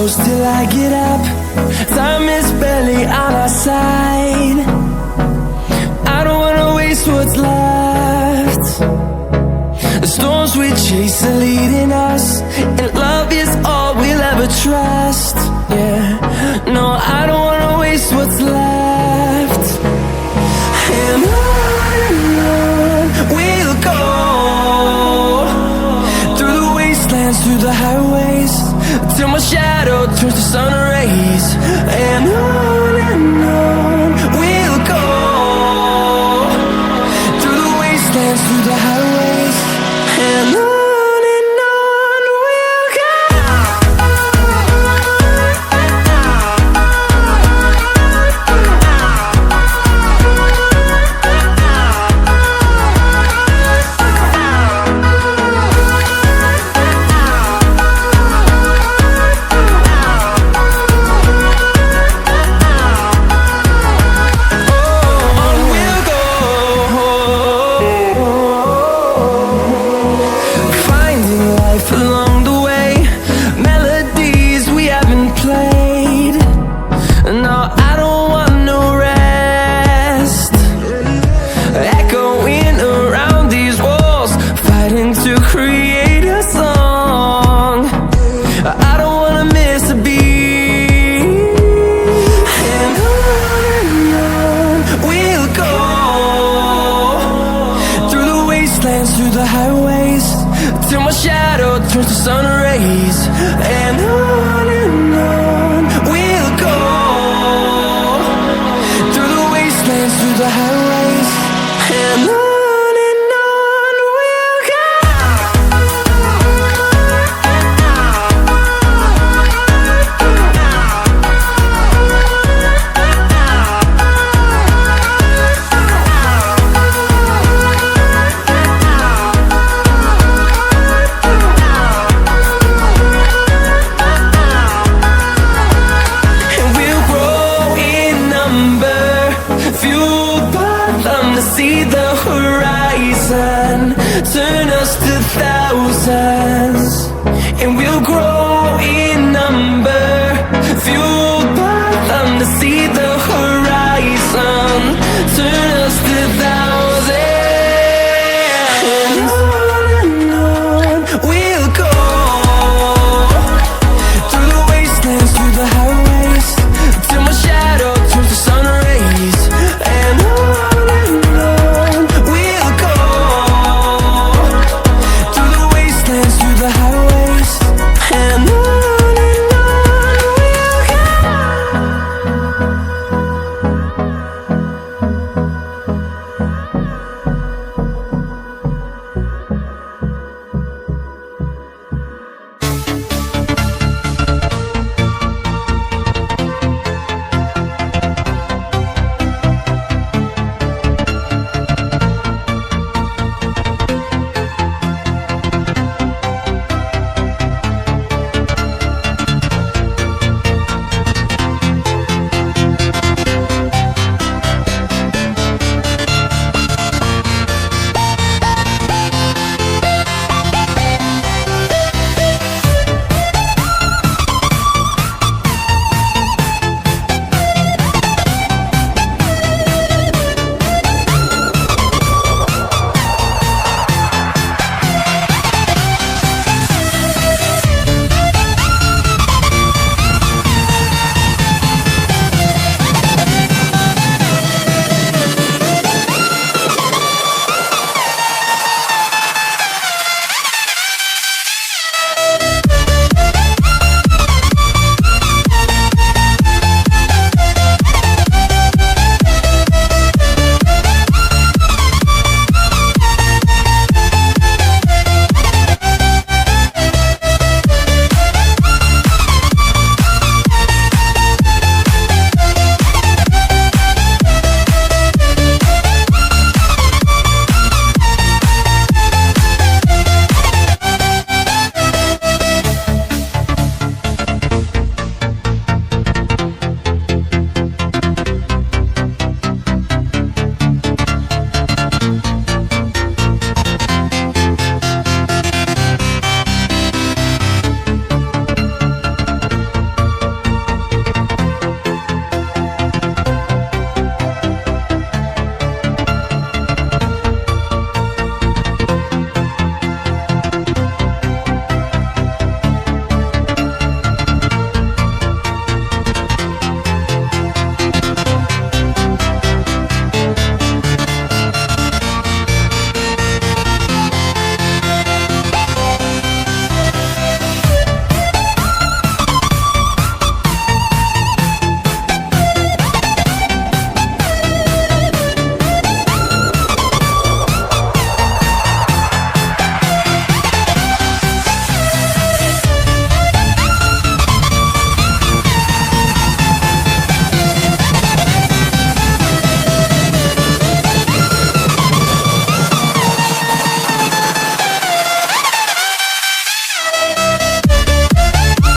close till I get up. Time is barely on our side. I don't wanna waste what's left. The storms we chase are leading us, and love is all we'll ever trust. Yeah, no, I don't wanna waste what's left. And on we'll go, through the wastelands, through the highways, till my shadow turns to sun rays. And on we'll go, through the wastelands, through the highways, and on we'll go. Along the way, melodies we haven't played. No, I don't want no rest. Echoing around these walls, fighting to create a song. I don't wanna miss a beat. And on we'll go, through the wastelands, through the highways, till my shadow turns to sun rays. And on we'll go, through the wastelands, through the highways, and on we'll go. See the horizon, turn us to thousands, and we'll grow in number.